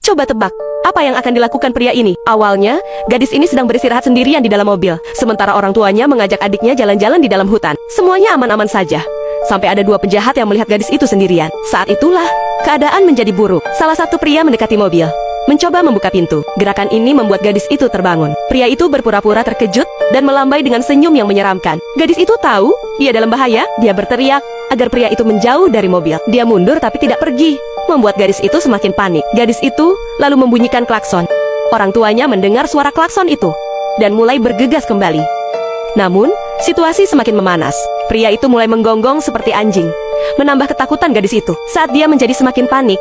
Coba tebak, apa yang akan dilakukan pria ini? Awalnya, gadis ini sedang beristirahat sendirian di dalam mobil, sementara orang tuanya mengajak adiknya jalan-jalan di dalam hutan. Semuanya aman-aman saja. Sampai ada dua penjahat yang melihat gadis itu sendirian. Saat itulah, keadaan menjadi buruk. Salah satu pria mendekati mobil, mencoba membuka pintu. Gerakan ini membuat gadis itu terbangun. Pria itu berpura-pura terkejut dan melambai dengan senyum yang menyeramkan. Gadis itu tahu ia dalam bahaya. Dia berteriak agar pria itu menjauh dari mobil. Dia mundur tapi tidak pergi, membuat gadis itu semakin panik. Gadis itu lalu membunyikan klakson. Orang tuanya mendengar suara klakson itu dan mulai bergegas kembali. Namun, situasi semakin memanas. Pria itu mulai menggonggong seperti anjing, menambah ketakutan gadis itu. Saat dia menjadi semakin panik,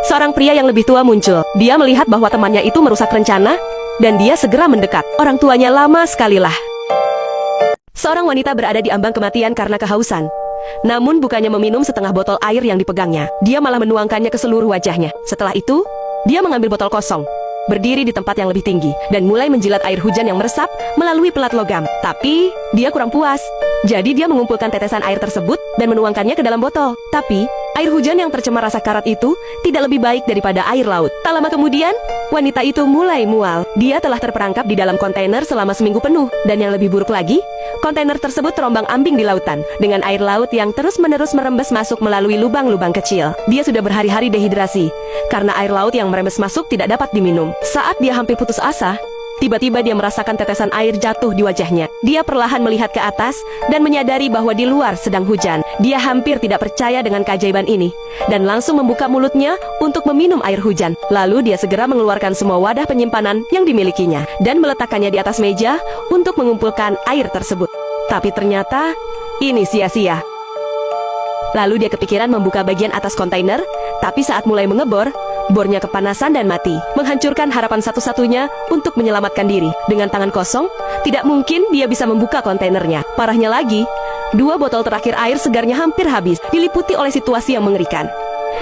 seorang pria yang lebih tua muncul. Dia melihat bahwa temannya itu merusak rencana, dan dia segera mendekat. Orang tuanya lama sekali lah. Seorang wanita berada di ambang kematian karena kehausan. Namun bukannya meminum setengah botol air yang dipegangnya, dia malah menuangkannya ke seluruh wajahnya. Setelah itu, dia mengambil botol kosong, berdiri di tempat yang lebih tinggi, dan mulai menjilat air hujan yang meresap melalui pelat logam. Tapi, dia kurang puas. Jadi dia mengumpulkan tetesan air tersebut dan menuangkannya ke dalam botol. Tapi, air hujan yang tercemar rasa karat itu tidak lebih baik daripada air laut. Tak lama kemudian, wanita itu mulai mual. Dia telah terperangkap di dalam kontainer selama seminggu penuh. Dan yang lebih buruk lagi, kontainer tersebut terombang-ambing di lautan, dengan air laut yang terus-menerus merembes masuk melalui lubang-lubang kecil. Dia sudah berhari-hari dehidrasi, karena air laut yang merembes masuk tidak dapat diminum. Saat dia hampir putus asa, tiba-tiba dia merasakan tetesan air jatuh di wajahnya. Dia perlahan melihat ke atas dan menyadari bahwa di luar sedang hujan. Dia hampir tidak percaya dengan keajaiban ini dan langsung membuka mulutnya untuk meminum air hujan. Lalu dia segera mengeluarkan semua wadah penyimpanan yang dimilikinya dan meletakkannya di atas meja untuk mengumpulkan air tersebut. Tapi ternyata ini sia-sia. Lalu dia kepikiran membuka bagian atas kontainer, tapi saat mulai mengebor, bornya kepanasan dan mati, menghancurkan harapan satu-satunya untuk menyelamatkan diri. Dengan tangan kosong, tidak mungkin dia bisa membuka kontainernya. Parahnya lagi, 2 botol terakhir air segarnya hampir habis, diliputi oleh situasi yang mengerikan.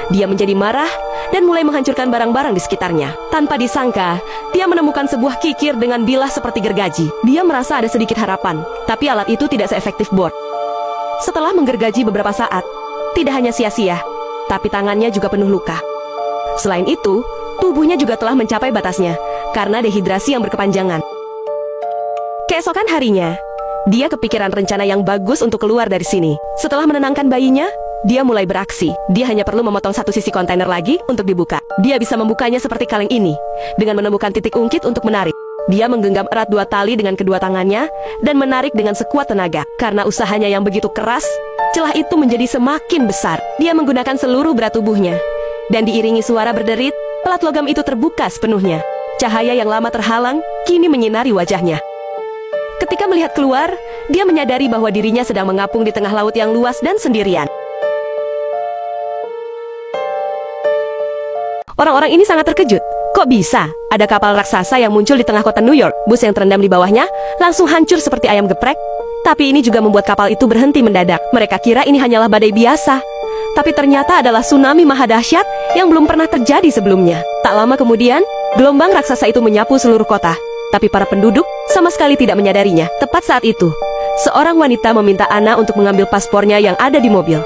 Dia menjadi marah dan mulai menghancurkan barang-barang di sekitarnya. Tanpa disangka, dia menemukan sebuah kikir dengan bilah seperti gergaji. Dia merasa ada sedikit harapan, tapi alat itu tidak seefektif bor. Setelah menggergaji beberapa saat, tidak hanya sia-sia, tapi tangannya juga penuh luka. Selain itu, tubuhnya juga telah mencapai batasnya karena dehidrasi yang berkepanjangan. Keesokan harinya, dia kepikiran rencana yang bagus untuk keluar dari sini. Setelah menenangkan bayinya, dia mulai beraksi. Dia hanya perlu memotong satu sisi kontainer lagi untuk dibuka. Dia bisa membukanya seperti kaleng ini, dengan menemukan titik ungkit untuk menarik. Dia menggenggam erat 2 tali dengan kedua tangannya dan menarik dengan sekuat tenaga. Karena usahanya yang begitu keras, celah itu menjadi semakin besar. Dia menggunakan seluruh berat tubuhnya, dan diiringi suara berderit, pelat logam itu terbuka sepenuhnya. Cahaya yang lama terhalang kini menyinari wajahnya. Ketika melihat keluar, dia menyadari bahwa dirinya sedang mengapung di tengah laut yang luas dan sendirian. Orang-orang ini sangat terkejut. Kok bisa ada kapal raksasa yang muncul di tengah kota New York? Bus yang terendam di bawahnya langsung hancur seperti ayam geprek. Tapi ini juga membuat kapal itu berhenti mendadak. Mereka kira ini hanyalah badai biasa, tapi ternyata adalah tsunami maha dahsyat yang belum pernah terjadi sebelumnya. Tak lama kemudian, gelombang raksasa itu menyapu seluruh kota, tapi para penduduk sama sekali tidak menyadarinya. Tepat saat itu, seorang wanita meminta Anna untuk mengambil paspornya yang ada di mobil.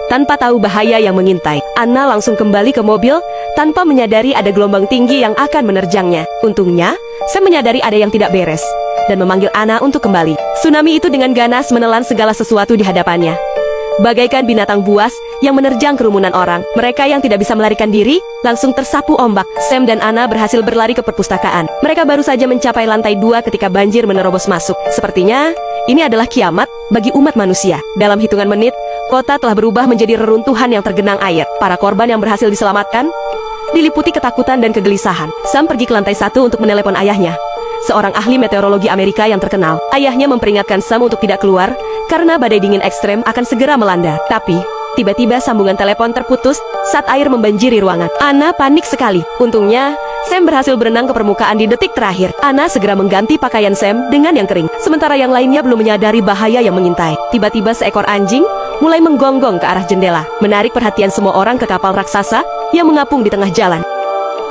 Tanpa tahu bahaya yang mengintai, Anna langsung kembali ke mobil tanpa menyadari ada gelombang tinggi yang akan menerjangnya. Untungnya, Sam menyadari ada yang tidak beres dan memanggil Anna untuk kembali. Tsunami itu dengan ganas menelan segala sesuatu di hadapannya, bagaikan binatang buas yang menerjang kerumunan orang. Mereka yang tidak bisa melarikan diri langsung tersapu ombak. Sam dan Anna berhasil berlari ke perpustakaan. Mereka baru saja mencapai lantai 2 ketika banjir menerobos masuk. Sepertinya ini adalah kiamat bagi umat manusia. Dalam hitungan menit, kota telah berubah menjadi reruntuhan yang tergenang air. Para korban yang berhasil diselamatkan diliputi ketakutan dan kegelisahan. Sam pergi ke lantai 1 untuk menelepon ayahnya, seorang ahli meteorologi Amerika yang terkenal. Ayahnya memperingatkan Sam untuk tidak keluar karena badai dingin ekstrem akan segera melanda. Tapi tiba-tiba sambungan telepon terputus saat air membanjiri ruangan. Anna panik sekali. Untungnya, Sam berhasil berenang ke permukaan di detik terakhir. Anna segera mengganti pakaian Sam dengan yang kering, sementara yang lainnya belum menyadari bahaya yang mengintai. Tiba-tiba seekor anjing mulai menggonggong ke arah jendela, menarik perhatian semua orang ke kapal raksasa yang mengapung di tengah jalan.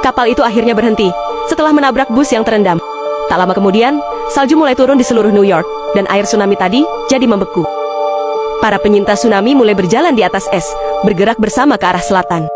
Kapal itu akhirnya berhenti setelah menabrak bus yang terendam. Tak lama kemudian, salju mulai turun di seluruh New York, dan air tsunami tadi jadi membeku. Para penyintas tsunami mulai berjalan di atas es, bergerak bersama ke arah selatan.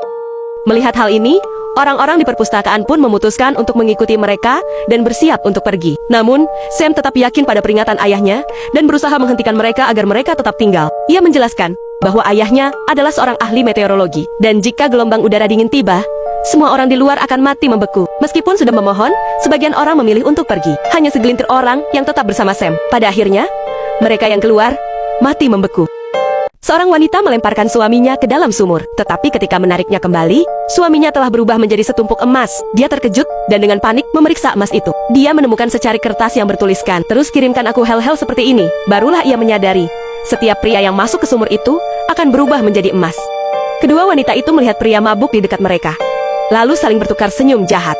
Melihat hal ini, orang-orang di perpustakaan pun memutuskan untuk mengikuti mereka dan bersiap untuk pergi. Namun, Sam tetap yakin pada peringatan ayahnya dan berusaha menghentikan mereka agar mereka tetap tinggal. Ia menjelaskan bahwa ayahnya adalah seorang ahli meteorologi, dan jika gelombang udara dingin tiba, semua orang di luar akan mati membeku. Meskipun sudah memohon, sebagian orang memilih untuk pergi. Hanya segelintir orang yang tetap bersama Sam. Pada akhirnya, mereka yang keluar mati membeku. Seorang wanita melemparkan suaminya ke dalam sumur, tetapi ketika menariknya kembali, suaminya telah berubah menjadi setumpuk emas. Dia terkejut dan dengan panik memeriksa emas itu. Dia menemukan secari kertas yang bertuliskan, "Terus kirimkan aku hal-hal seperti ini." Barulah ia menyadari, setiap pria yang masuk ke sumur itu akan berubah menjadi emas. Kedua wanita itu melihat pria mabuk di dekat mereka, lalu saling bertukar senyum jahat.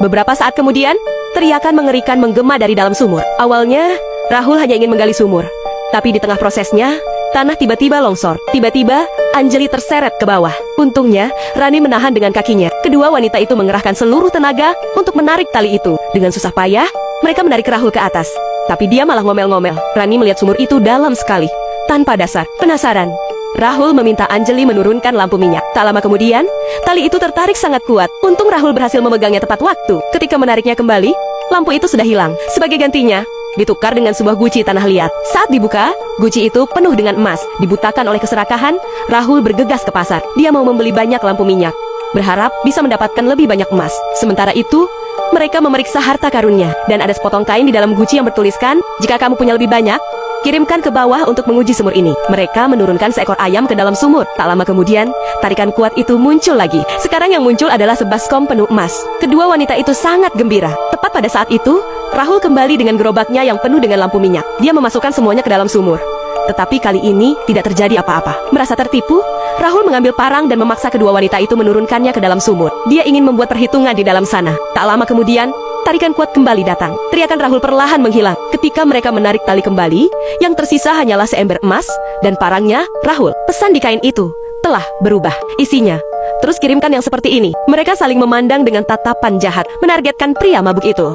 Beberapa saat kemudian, teriakan mengerikan menggema dari dalam sumur. Awalnya, Rahul hanya ingin menggali sumur, tapi di tengah prosesnya, tanah tiba-tiba longsor. Tiba-tiba, Anjali terseret ke bawah. Untungnya, Rani menahan dengan kakinya. Kedua wanita itu mengerahkan seluruh tenaga untuk menarik tali itu. Dengan susah payah, mereka menarik Rahul ke atas. Tapi dia malah ngomel-ngomel. Rani melihat sumur itu dalam sekali, tanpa dasar. Penasaran, Rahul meminta Anjali menurunkan lampu minyak. Tak lama kemudian, tali itu tertarik sangat kuat. Untung Rahul berhasil memegangnya tepat waktu. Ketika menariknya kembali, lampu itu sudah hilang. Sebagai gantinya, ditukar dengan sebuah guci tanah liat. Saat dibuka, guci itu penuh dengan emas. Dibutakan oleh keserakahan, Rahul bergegas ke pasar. Dia mau membeli banyak lampu minyak, berharap bisa mendapatkan lebih banyak emas. Sementara itu, mereka memeriksa harta karunnya, dan ada sepotong kain di dalam guci yang bertuliskan, "Jika kamu punya lebih banyak, kirimkan ke bawah untuk menguji sumur ini." Mereka menurunkan seekor ayam ke dalam sumur. Tak lama kemudian, tarikan kuat itu muncul lagi. Sekarang yang muncul adalah sebaskom penuh emas. Kedua wanita itu sangat gembira. Tepat pada saat itu, Rahul kembali dengan gerobaknya yang penuh dengan lampu minyak. Dia memasukkan semuanya ke dalam sumur. Tetapi kali ini tidak terjadi apa-apa. Merasa tertipu, Rahul mengambil parang dan memaksa kedua wanita itu menurunkannya ke dalam sumur. Dia ingin membuat perhitungan di dalam sana. Tak lama kemudian, tarikan kuat kembali datang. Teriakan Rahul perlahan menghilang. Ketika mereka menarik tali kembali, yang tersisa hanyalah seember emas dan parangnya. Rahul, pesan di kain itu telah berubah. Isinya, "Terus kirimkan yang seperti ini." Mereka saling memandang dengan tatapan jahat, menargetkan pria mabuk itu.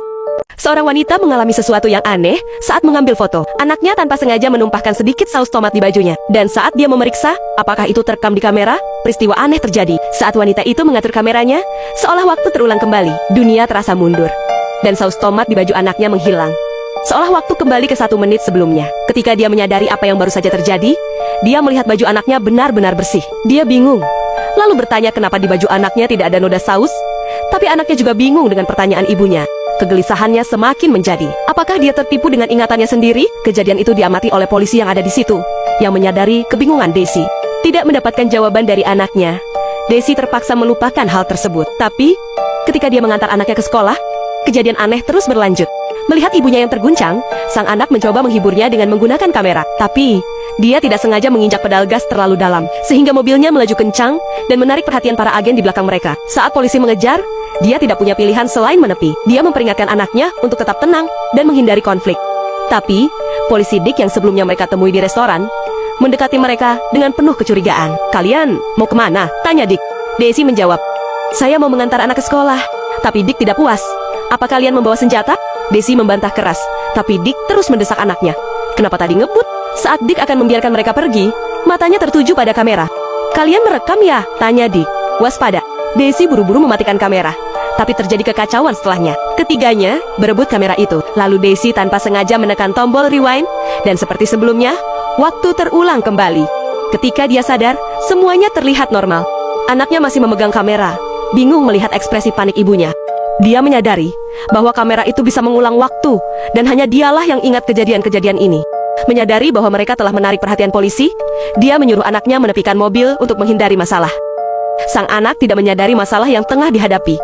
Seorang wanita mengalami sesuatu yang aneh saat mengambil foto. Anaknya tanpa sengaja menumpahkan sedikit saus tomat di bajunya. Dan saat dia memeriksa apakah itu terekam di kamera, peristiwa aneh terjadi. Saat wanita itu mengatur kameranya, seolah waktu terulang kembali. Dunia terasa mundur, dan saus tomat di baju anaknya menghilang, seolah waktu kembali ke 1 menit sebelumnya. Ketika dia menyadari apa yang baru saja terjadi, dia melihat baju anaknya benar-benar bersih. Dia bingung, lalu bertanya kenapa di baju anaknya tidak ada noda saus. Tapi anaknya juga bingung dengan pertanyaan ibunya. Kegelisahannya semakin menjadi. Apakah dia tertipu dengan ingatannya sendiri? Kejadian itu diamati oleh polisi yang ada di situ, yang menyadari kebingungan Daisy. Tidak mendapatkan jawaban dari anaknya, Daisy terpaksa melupakan hal tersebut. Tapi, ketika dia mengantar anaknya ke sekolah, kejadian aneh terus berlanjut. Melihat ibunya yang terguncang, sang anak mencoba menghiburnya dengan menggunakan kamera. Tapi, dia tidak sengaja menginjak pedal gas terlalu dalam, sehingga mobilnya melaju kencang dan menarik perhatian para agen di belakang mereka. Saat polisi mengejar, dia tidak punya pilihan selain menepi. Dia memperingatkan anaknya untuk tetap tenang dan menghindari konflik. Tapi, polisi Dick yang sebelumnya mereka temui di restoran, mendekati mereka dengan penuh kecurigaan. "Kalian mau kemana?" tanya Dick. Daisy menjawab, "Saya mau mengantar anak ke sekolah." Tapi Dick tidak puas. "Apa kalian membawa senjata?" Daisy membantah keras. Tapi Dick terus mendesak anaknya. "Kenapa tadi ngebut?" Saat Dick akan membiarkan mereka pergi, matanya tertuju pada kamera. "Kalian merekam ya?" tanya Dick. "Waspada." Daisy buru-buru mematikan kamera. Tapi terjadi kekacauan setelahnya. Ketiganya berebut kamera itu. Lalu Daisy tanpa sengaja menekan tombol rewind, dan seperti sebelumnya, waktu terulang kembali. Ketika dia sadar, semuanya terlihat normal. Anaknya masih memegang kamera, bingung melihat ekspresi panik ibunya. Dia menyadari bahwa kamera itu bisa mengulang waktu, dan hanya dialah yang ingat kejadian-kejadian ini. Menyadari bahwa mereka telah menarik perhatian polisi, dia menyuruh anaknya menepikan mobil untuk menghindari masalah. Sang anak tidak menyadari masalah yang tengah dihadapi.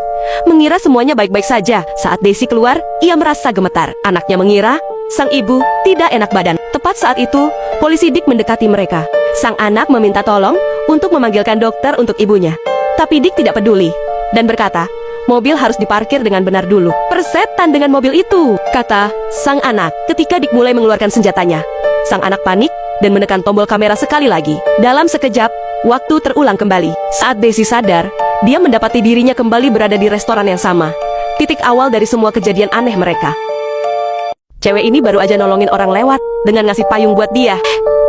Mengira semuanya baik-baik saja. Saat Daisy keluar, ia merasa gemetar. Anaknya mengira sang ibu tidak enak badan. Tepat saat itu, polisi Dick mendekati mereka. Sang anak meminta tolong untuk memanggilkan dokter untuk ibunya. Tapi Dick tidak peduli dan berkata, "Mobil harus diparkir dengan benar dulu." "Persetan dengan mobil itu," kata sang anak ketika Dick mulai mengeluarkan senjatanya. Sang anak panik dan menekan tombol kamera sekali lagi. Dalam sekejap, waktu terulang kembali. Saat Daisy sadar, dia mendapati dirinya kembali berada di restoran yang sama. Titik awal dari semua kejadian aneh mereka. Cewek ini baru aja nolongin orang lewat dengan ngasih payung buat dia.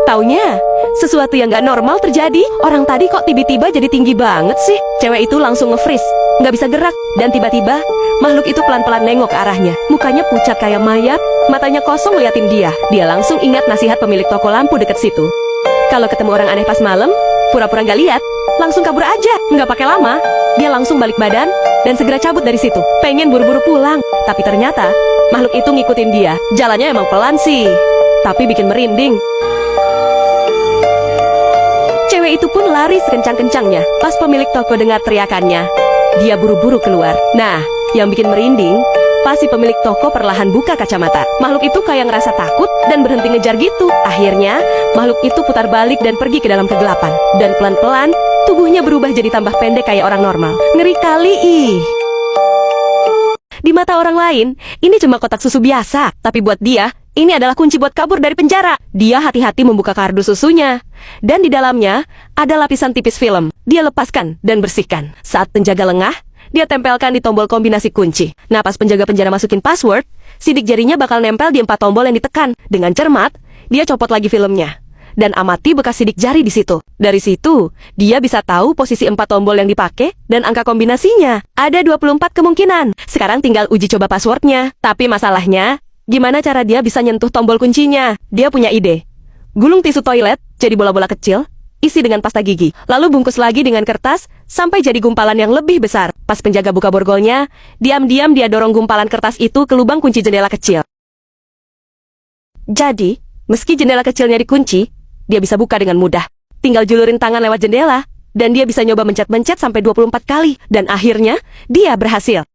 Taunya, sesuatu yang gak normal terjadi. Orang tadi kok tiba-tiba jadi tinggi banget sih? Cewek itu langsung nge-freeze, gak bisa gerak. Dan tiba-tiba, makhluk itu pelan-pelan nengok ke arahnya. Mukanya pucat kayak mayat, matanya kosong liatin dia. Dia langsung ingat nasihat pemilik toko lampu dekat situ. Kalau ketemu orang aneh pas malam, pura-pura gak lihat, langsung kabur aja. Nggak pakai lama, dia langsung balik badan dan segera cabut dari situ. Pengen buru-buru pulang, tapi ternyata makhluk itu ngikutin dia. Jalannya emang pelan sih, tapi bikin merinding. Cewek itu pun lari sekencang-kencangnya. Pas pemilik toko dengar teriakannya, dia buru-buru keluar. Nah, yang bikin merinding, pas si pemilik toko perlahan buka kacamata. Makhluk itu kayak ngerasa takut dan berhenti ngejar gitu. Akhirnya, makhluk itu putar balik dan pergi ke dalam kegelapan. Dan pelan-pelan, tubuhnya berubah jadi tambah pendek kayak orang normal. Ngeri kali ih. Di mata orang lain, ini cuma kotak susu biasa. Tapi buat dia, ini adalah kunci buat kabur dari penjara. Dia hati-hati membuka kardus susunya. Dan di dalamnya, ada lapisan tipis film. Dia lepaskan dan bersihkan. Saat penjaga lengah, dia tempelkan di tombol kombinasi kunci. Nah, pas penjaga penjara masukin password, sidik jarinya bakal nempel di 4 tombol yang ditekan. Dengan cermat, dia copot lagi filmnya. Dan amati bekas sidik jari di situ. Dari situ, dia bisa tahu posisi 4 tombol yang dipakai dan angka kombinasinya. Ada 24 kemungkinan. Sekarang tinggal uji coba passwordnya. Tapi masalahnya, gimana cara dia bisa nyentuh tombol kuncinya? Dia punya ide. Gulung tisu toilet jadi bola-bola kecil, isi dengan pasta gigi, lalu bungkus lagi dengan kertas sampai jadi gumpalan yang lebih besar. Pas penjaga buka borgolnya, diam-diam dia dorong gumpalan kertas itu ke lubang kunci jendela kecil. Jadi, meski jendela kecilnya dikunci, dia bisa buka dengan mudah. Tinggal julurin tangan lewat jendela, dan dia bisa nyoba mencet-mencet sampai 24 kali. Dan akhirnya, dia berhasil.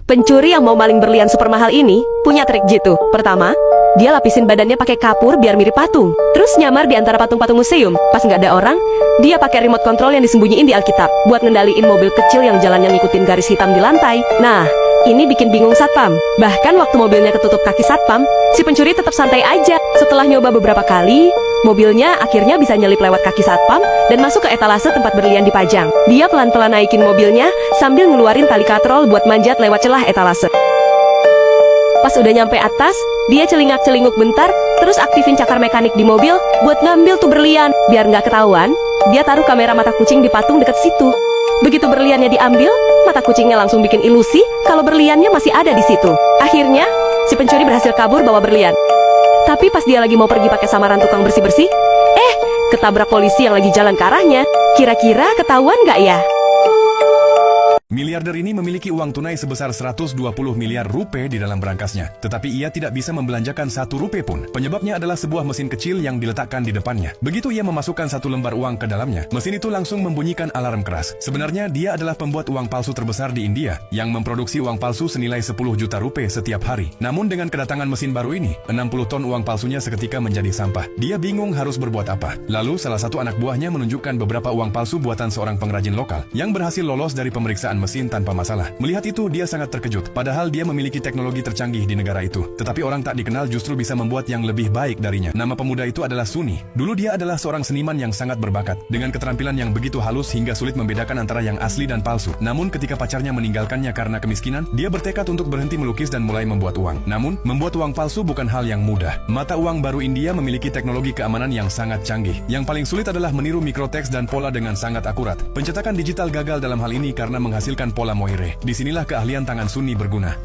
Pencuri yang mau maling berlian super mahal ini punya trik jitu. Pertama, dia lapisin badannya pakai kapur biar mirip patung. Terus nyamar di antara patung-patung museum. Pas nggak ada orang, dia pakai remote control yang disembunyiin di Alkitab buat ngendaliin mobil kecil yang jalannya ngikutin garis hitam di lantai. Nah, ini bikin bingung satpam. Bahkan waktu mobilnya ketutup kaki satpam, si pencuri tetap santai aja. Setelah nyoba beberapa kali, mobilnya akhirnya bisa nyelip lewat kaki satpam dan masuk ke etalase tempat berlian dipajang. Dia pelan-pelan naikin mobilnya sambil ngeluarin tali katrol buat manjat lewat celah etalase. Pas udah nyampe atas, dia celingak-celinguk bentar, terus aktifin cakar mekanik di mobil buat ngambil tuh berlian. Biar nggak ketahuan, dia taruh kamera mata kucing di patung dekat situ. Begitu berliannya diambil, mata kucingnya langsung bikin ilusi kalau berliannya masih ada di situ. Akhirnya, si pencuri berhasil kabur bawa berlian. Tapi pas dia lagi mau pergi pakai samaran tukang bersih-bersih, ketabrak polisi yang lagi jalan ke arahnya. Kira-kira ketahuan nggak ya? Miliarder ini memiliki uang tunai sebesar 120 miliar rupiah di dalam berangkasnya. Tetapi ia tidak bisa membelanjakan 1 rupiah pun. Penyebabnya adalah sebuah mesin kecil yang diletakkan di depannya. Begitu ia memasukkan 1 lembar uang ke dalamnya, mesin itu langsung membunyikan alarm keras. Sebenarnya dia adalah pembuat uang palsu terbesar di India, yang memproduksi uang palsu senilai 10 juta rupiah setiap hari. Namun dengan kedatangan mesin baru ini, 60 ton uang palsunya seketika menjadi sampah. Dia bingung harus berbuat apa. Lalu salah satu anak buahnya menunjukkan beberapa uang palsu buatan seorang pengrajin lokal, yang berhasil lolos dari pemeriksaan mesin tanpa masalah. Melihat itu, dia sangat terkejut. Padahal dia memiliki teknologi tercanggih di negara itu. Tetapi orang tak dikenal justru bisa membuat yang lebih baik darinya. Nama pemuda itu adalah Sunny. Dulu dia adalah seorang seniman yang sangat berbakat, dengan keterampilan yang begitu halus hingga sulit membedakan antara yang asli dan palsu. Namun ketika pacarnya meninggalkannya karena kemiskinan, dia bertekad untuk berhenti melukis dan mulai membuat uang. Namun, membuat uang palsu bukan hal yang mudah. Mata uang baru India memiliki teknologi keamanan yang sangat canggih. Yang paling sulit adalah meniru mikroteks dan pola dengan sangat akurat. Pencetakan digital gagal dalam hal ini karena menghasilkan pola Moire. Disinilah keahlian tangan Sunny berguna.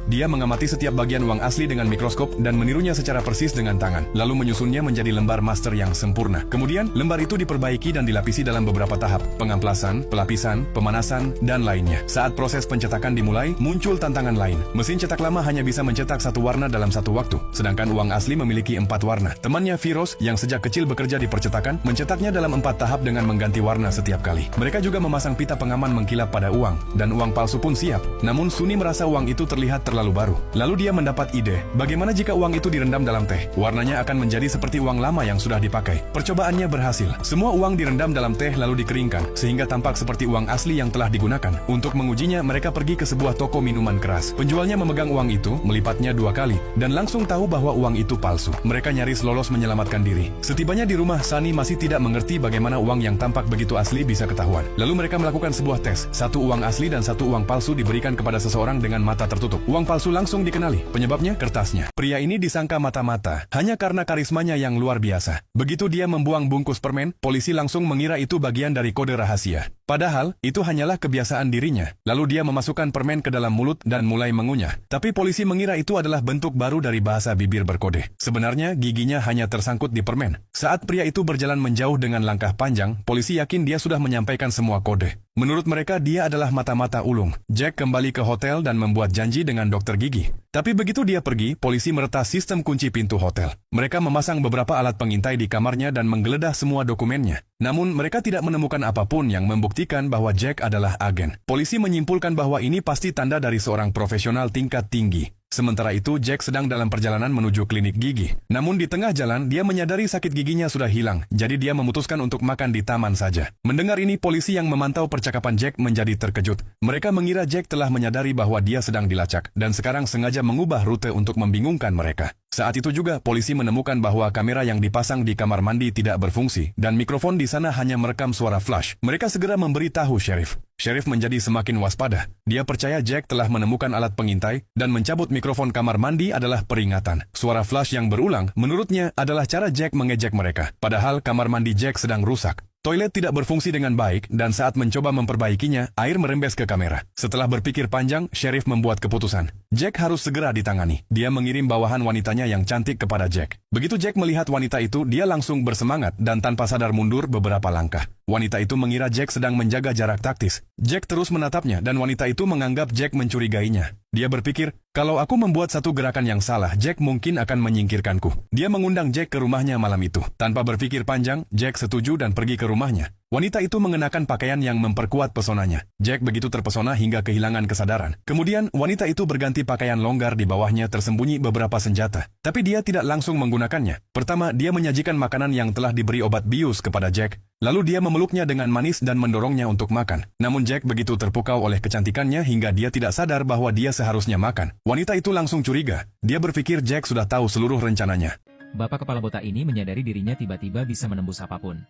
Dia mengamati setiap bagian uang asli dengan mikroskop dan menirunya secara persis dengan tangan, lalu menyusunnya menjadi lembar master yang sempurna. Kemudian, lembar itu diperbaiki dan dilapisi dalam beberapa tahap: pengamplasan, pelapisan, pemanasan, dan lainnya. Saat proses pencetakan dimulai, muncul tantangan lain. Mesin cetak lama hanya bisa mencetak 1 warna dalam 1 waktu, sedangkan uang asli memiliki 4 warna. Temannya Firoz, yang sejak kecil bekerja di percetakan, mencetaknya dalam 4 tahap dengan mengganti warna setiap kali. Mereka juga memasang pita pengaman mengkilap pada uang, dan uang palsu pun siap. Namun Sunny merasa uang itu terlihat terlalu baru. Lalu dia mendapat ide, bagaimana jika uang itu direndam dalam teh? Warnanya akan menjadi seperti uang lama yang sudah dipakai. Percobaannya berhasil. Semua uang direndam dalam teh lalu dikeringkan, sehingga tampak seperti uang asli yang telah digunakan. Untuk mengujinya, mereka pergi ke sebuah toko minuman keras. Penjualnya memegang uang itu, melipatnya 2 kali, dan langsung tahu bahwa uang itu palsu. Mereka nyaris lolos menyelamatkan diri. Setibanya di rumah, Sunny masih tidak mengerti bagaimana uang yang tampak begitu asli bisa ketahuan. Lalu mereka mereka melakukan sebuah tes. Satu uang asli dan satu uang palsu diberikan kepada seseorang dengan mata tertutup. Uang palsu langsung dikenali. Penyebabnya kertasnya. Pria ini disangka mata-mata hanya karena karismanya yang luar biasa. Begitu dia membuang bungkus permen, polisi langsung mengira itu bagian dari kode rahasia. Padahal, itu hanyalah kebiasaan dirinya. Lalu dia memasukkan permen ke dalam mulut dan mulai mengunyah. Tapi polisi mengira itu adalah bentuk baru dari bahasa bibir berkode. Sebenarnya, giginya hanya tersangkut di permen. Saat pria itu berjalan menjauh dengan langkah panjang, polisi yakin dia sudah menyampaikan semua kode. Menurut mereka, dia adalah mata-mata ulung. Jack kembali ke hotel dan membuat janji dengan dokter gigi. Tapi begitu dia pergi, polisi meretas sistem kunci pintu hotel. Mereka memasang beberapa alat pengintai di kamarnya dan menggeledah semua dokumennya. Namun, mereka tidak menemukan apapun yang membuktikan bahwa Jack adalah agen. Polisi menyimpulkan bahwa ini pasti tanda dari seorang profesional tingkat tinggi. Sementara itu, Jack sedang dalam perjalanan menuju klinik gigi. Namun di tengah jalan, dia menyadari sakit giginya sudah hilang, jadi dia memutuskan untuk makan di taman saja. Mendengar ini, polisi yang memantau percakapan Jack menjadi terkejut. Mereka mengira Jack telah menyadari bahwa dia sedang dilacak, dan sekarang sengaja mengubah rute untuk membingungkan mereka. Saat itu juga, polisi menemukan bahwa kamera yang dipasang di kamar mandi tidak berfungsi, dan mikrofon di sana hanya merekam suara flash. Mereka segera memberitahu sheriff. Sheriff menjadi semakin waspada. Dia percaya Jack telah menemukan alat pengintai, dan mencabut mikrofon kamar mandi adalah peringatan. Suara flash yang berulang, menurutnya, adalah cara Jack mengejek mereka. Padahal kamar mandi Jack sedang rusak. Toilet tidak berfungsi dengan baik, dan saat mencoba memperbaikinya, air merembes ke kamera. Setelah berpikir panjang, sheriff membuat keputusan. Jack harus segera ditangani. Dia mengirim bawahan wanitanya yang cantik kepada Jack. Begitu Jack melihat wanita itu, dia langsung bersemangat dan tanpa sadar mundur beberapa langkah. Wanita itu mengira Jack sedang menjaga jarak taktis. Jack terus menatapnya dan wanita itu menganggap Jack mencurigainya. Dia berpikir, kalau aku membuat satu gerakan yang salah, Jack mungkin akan menyingkirkanku. Dia mengundang Jack ke rumahnya malam itu. Tanpa berpikir panjang, Jack setuju dan pergi ke rumahnya. Wanita itu mengenakan pakaian yang memperkuat pesonanya. Jack begitu terpesona hingga kehilangan kesadaran. Kemudian, wanita itu berganti pakaian longgar, di bawahnya tersembunyi beberapa senjata. Tapi dia tidak langsung menggunakannya. Pertama, dia menyajikan makanan yang telah diberi obat bius kepada Jack. Lalu dia memeluknya dengan manis dan mendorongnya untuk makan. Namun Jack begitu terpukau oleh kecantikannya hingga dia tidak sadar bahwa dia seharusnya makan. Wanita itu langsung curiga. Dia berpikir Jack sudah tahu seluruh rencananya. Bapak kepala botak ini menyadari dirinya tiba-tiba bisa menembus apapun.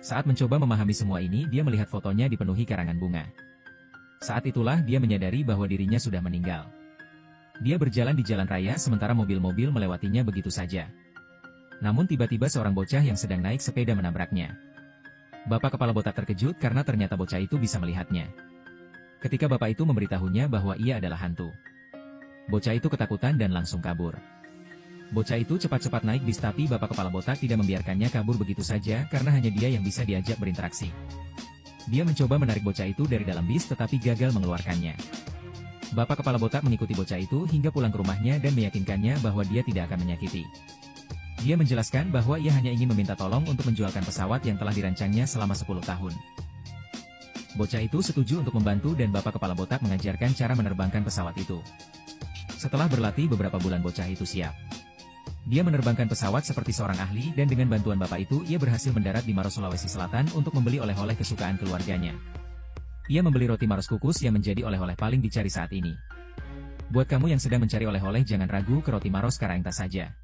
Saat mencoba memahami semua ini, dia melihat fotonya dipenuhi karangan bunga. Saat itulah dia menyadari bahwa dirinya sudah meninggal. Dia berjalan di jalan raya sementara mobil-mobil melewatinya begitu saja. Namun tiba-tiba seorang bocah yang sedang naik sepeda menabraknya. Bapak kepala botak terkejut karena ternyata bocah itu bisa melihatnya. Ketika bapak itu memberitahunya bahwa ia adalah hantu. Bocah itu ketakutan dan langsung kabur. Bocah itu cepat-cepat naik bis tapi bapak kepala botak tidak membiarkannya kabur begitu saja karena hanya dia yang bisa diajak berinteraksi. Dia mencoba menarik bocah itu dari dalam bis tetapi gagal mengeluarkannya. Bapak kepala botak mengikuti bocah itu hingga pulang ke rumahnya dan meyakinkannya bahwa dia tidak akan menyakiti. Dia menjelaskan bahwa ia hanya ingin meminta tolong untuk menjualkan pesawat yang telah dirancangnya selama 10 tahun. Bocah itu setuju untuk membantu dan bapak kepala botak mengajarkan cara menerbangkan pesawat itu. Setelah berlatih beberapa bulan bocah itu siap. Dia menerbangkan pesawat seperti seorang ahli dan dengan bantuan bapak itu ia berhasil mendarat di Maros, Sulawesi Selatan untuk membeli oleh-oleh kesukaan keluarganya. Ia membeli roti Maros kukus yang menjadi oleh-oleh paling dicari saat ini. Buat kamu yang sedang mencari oleh-oleh jangan ragu ke roti Maros Karaengta saja.